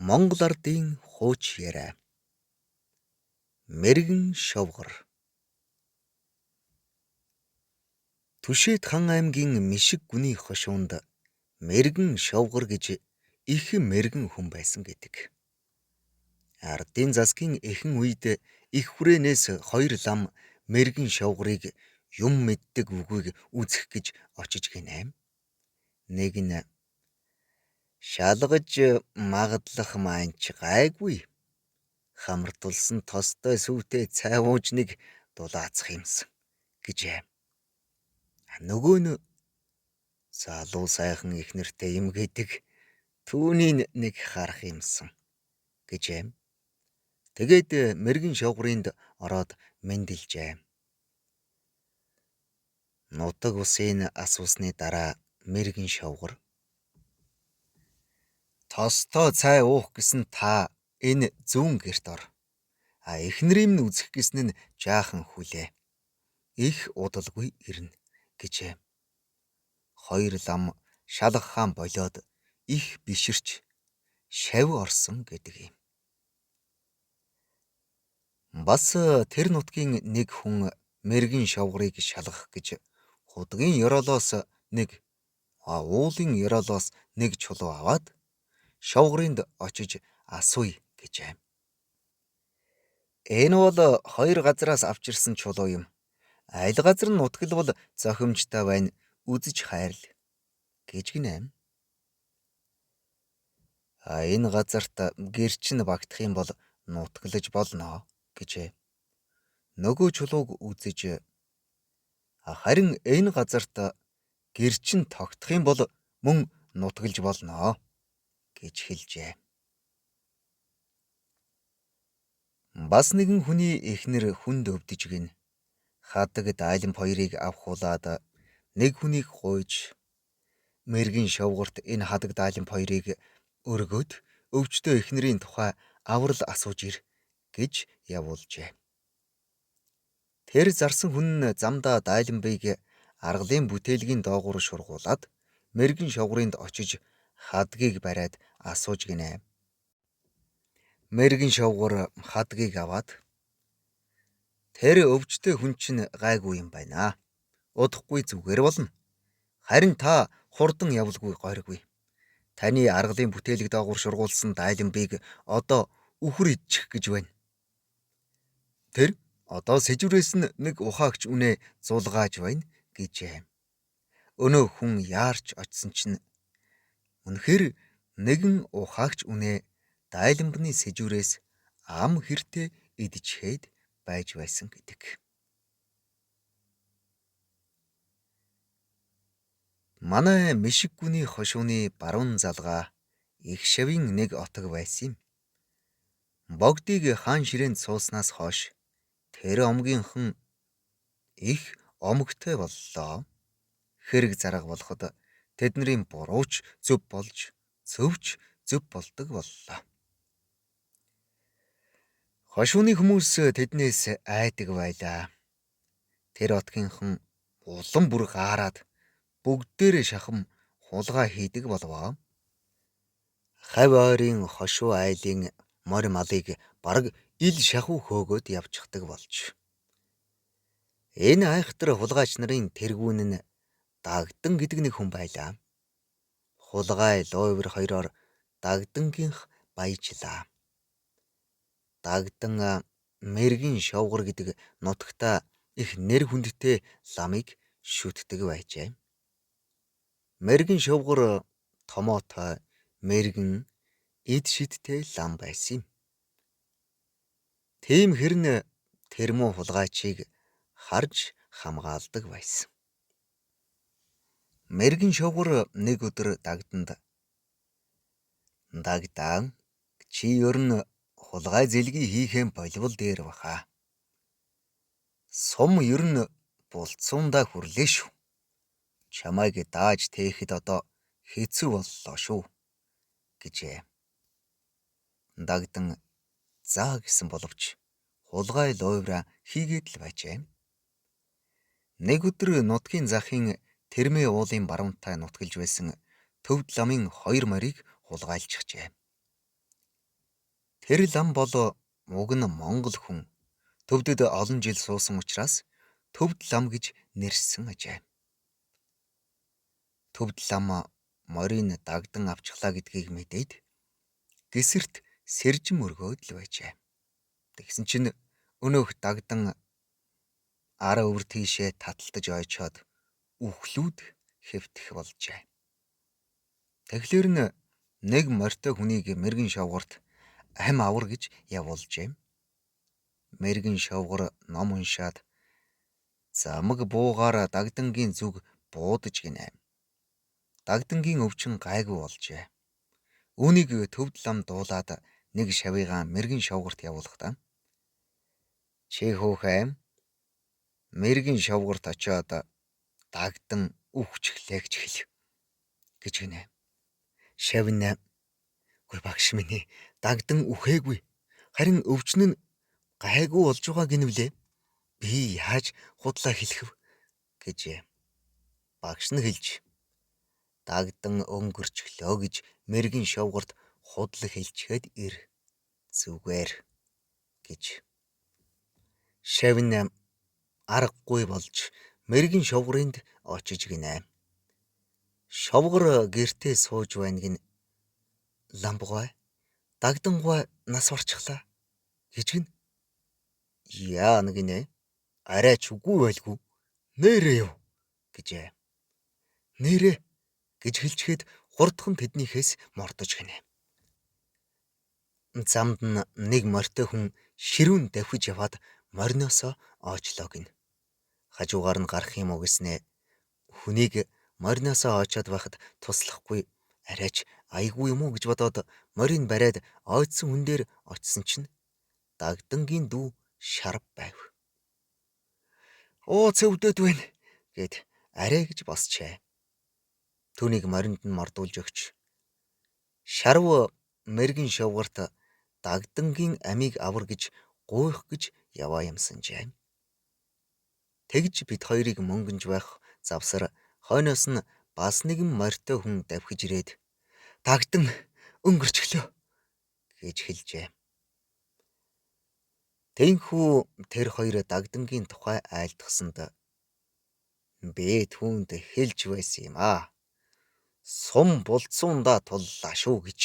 Монгол ардын хууч яриа. Мэргэн шовгор. Түшээд хан аймгийн Мишиг гүний хошуунд мэргэн шовгор гэж их мэргэн хүн байсан гэдэг. Ардын засгийн эхэн үед их хүрээнээс хоёр лам мэргэн шовгорыг юм мэддэг үгийг үзэх гэж очиж гинэ. Нэг нь шалгаж магадлах маанч гайгүй. Хамартулсан тостой сүвтэй цай уужныг дулаацах юмсан гэжээ. Нөгөө нь залуу сайхан их нэртэй юм гэдэг түүнийг нэг харах юмсан гэжээ. Тэгээд мэргэн шовгорынд ороод мэндэлжээ. Нутаг усын асуусны дараа мэргэн шовгор тостой цай уух гэсэн та энэ зүүн герт ор. Эхнэрийн нь үзэх гэсэн нь жаахан хүлээ. Их удалгүй ирнэ гэжээ. Хоёр лам шалах хаан болоод их биширч шав орсон гэдэг юм. Бас тэр нутгийн нэг хүн мэргэн шовгорыг шалгах гэж худгийн ёроолоос нэг уулын ёроолоос нэг чулуу аваад шовгорынд очиж асууя гэжээ. Энэ бол хоёр газраас авчирсан чулуу юм. Аль газар нь нутгал бол зохимжтой байна, үзэж хайрл гэж гинэ. Энэ газарт гэрчин багтах юм бол нутгалж болно гэжээ. Нөгөө чулууг үзэж харин энэ газарт гэрчин тогтох юм бол мөн нутгалж болно гэж хэлжээ. Бас нэгэн хүний эхнэр хүнд өвдөж гин. Хадаг дайлан хоёрыг авахуулаад нэг хүнийг гуйж мэргэн шовгорт энэ хадаг дайлан хоёрыг өргөөд өвчтөө эхнэрийн тухай аврал асууж ир гэж явуулжээ. Тэр зарсан хүн нь замдаа дайланбыг аргалын бүтээлгийн доогуур шургуулад мэргэн шовгорынд очиж хадгийг бариад асууж гинэ. Мэргэн шовгор хадгийг аваад тэр өвчтөе хүн чинь гайгүй юм байна. Удахгүй зүгээр болно. Харин та хурдан явалгүй горьгүй. Таны аргалын бүтээлэг доогуур шургуулсан дайланбыг одоо үхэр идчих гэж байна. Тэр одоо сэжврээс нь нэг ухаагч үнэ зулгааж байна гэжээ. Өнөө хүн яарч очсон чинь үнэхээр нэгэн ухаагч үнэ дайланбны сэжврээс ам хэртэй идчихээд байж байсан гэдэг. Манай Мишиг гүний хошууны баруун залгаа их шавийн нэг отог байсан юм. Богдыг хаан ширээнд сууснаас хойш тэр омгийнхан их омгтой боллоо. Хэрэг зарга болоход тэдний бурууч зөв болж, зөвч зөв болдог боллоо. Хошууны хүмүүс тэднээс айдаг байлаа. Тэр отгийнхан улам бүр гаарад бүгдээрээ шахам хулгай хийдэг болвоо. Хавь ойрын хошуу айлын морь малыг бараг ил шахуу хөөгөөд явчихдаг болж. Энэ айхтар хулгайч нарын тэргүүн нь Дагдан гэдэг нэг хүн байлаа. Хулгай луйвар хоёроор Дагдангийнх баяжлаа. Дагдан мэргэн шовгор гэдэг нутагта их нэр хүндтэй ламыг шүтдэг байжээ. Мэргэн шовгор томоотой, мэргэн эд шидтэй лам байсан юм. Тийм хэрнэ тэр муу хулгайчийг харж хамгаалдаг байсан. Мэргэн шовгор нэг өдөр Дагданд "Дагдан, чи ер нь хулгай зэлгий хийхэн болвол дээр баха. Сум ер нь булцуундаа хүрлээ шүү. Чамайг дааж тээхэд одоо хэцүү боллоо шүү" гэжээ. Дагдан заа гэсэн боловч хулгай луйвраа хийгээд л байжээ. Нэг өдөр нутгийн захын Тэрмээ уулын баруунтай нутгалж байсан төвд ламын хоёр морийг хулгайлчихжээ. Тэр лам бол уг нь Монгол хүн төвдөд олон жил суусан учраас төвд лам гэж нэрссэн ажээ. Төвд лам морийг дагдан авчихлаа гэдгийг мэдээд гэсэрт сэржин өргөөд л байжээ. Тэгсэн чинь өнөөх дагдан араа өвөр тийшээ таталтаж ойчоод үхлүүд хэвтэх болжээ. Тэгэхээр нэг морьтой хүнийг мэргэн шавгарт ахим авар гэж явуулжээ. Мэргэн шавгар ном уншаад замаг буугаар дагдангийн зүг буудаж гинэ. Дагдангийн өвчин гайгүй болжээ. Үүнийг төвд лам дуулаад нэг шавьяагаа мэргэн шавгарт явуулахдаа чи хөөхэй мэргэн шавгарт очиод дагдан үхчихлээ гэж гинэ. Шавьна "Гүй багш минь ээ, дагдан үхээгүй. Харин өвчин нь гайгүй болж байгаа гинвлээ. Би яаж худлаа хэлэх вэ?" гэжээ. Багш нь хэлж "Дагдан өнгөрчлөө гэж мэргэн шавгарт худал хэлчихэд ир зүгээр" гэж. Шавьна аргагүй болж мэргэн шавгрынд очиж гинэ. Шавгар гэртээ сууж байна гин ламбгой дагдангой нас барчихлаа гэж гин. Яа нэг нэ арай ч үгүй байлгүй нэрээ юу гэжээ. Нэрээ гэж хэлчихэд хурдхан тэднийхээс мордож гинэ. Замд нэг морьтой хүн ширүүн давхиж яваад мориноосоооочлоо гин. Хажуугаар нь гарах юм уу гэснээ хүнийг мориноосоо очоод байхад туслахгүй арайч айгүй юм уу гэж бодоод морийг бариад ойдсон хүн дээр очисон чинь дагдангийн дүү шарав байв. "Оо цөвдөд байна" гэд арай гэж босчээ. Түүнийг моринд нь мордуулж өгч шарав мэргэн шавгарт дагдангийн амийг авар гэж гуйх гэж яваа юмсанжээ. Тэгж бид хоёрыг мөнгөнж байх завсар хойноос нь бас нэгэн морьтой хүн давхиж ирээд "Дагдан өнгөрчлөө" гэж хэлжээ. Тэнхүү тэр хоёр дагдангийн тухай айлтгсанд би түүнд хэлж байсан юм аа. Сум булцуундаа туллаа шүү гэж.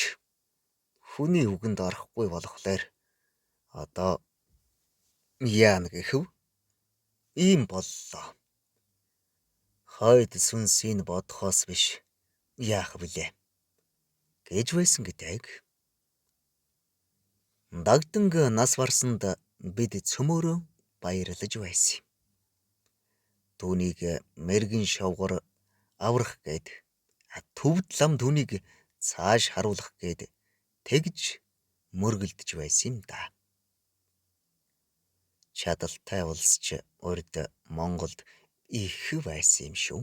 Хүний үгэнд орохгүй болохоор одоо яана гэхэв ийм боллоо. Хойд сүнсийг бодхоос биш яах вүлээ гэж байсан гэдэг. Дагданг нас барсанд бид цөмөөрөө баярлаж байсан. Түүнийг мэргэн шавгар аврах гээд төвд лам түүнийг цааш харуулах гээд тэгж мөргөлдөж байсан юм да. Чадалтай улс ч урд Монголд их байсан юм шүү.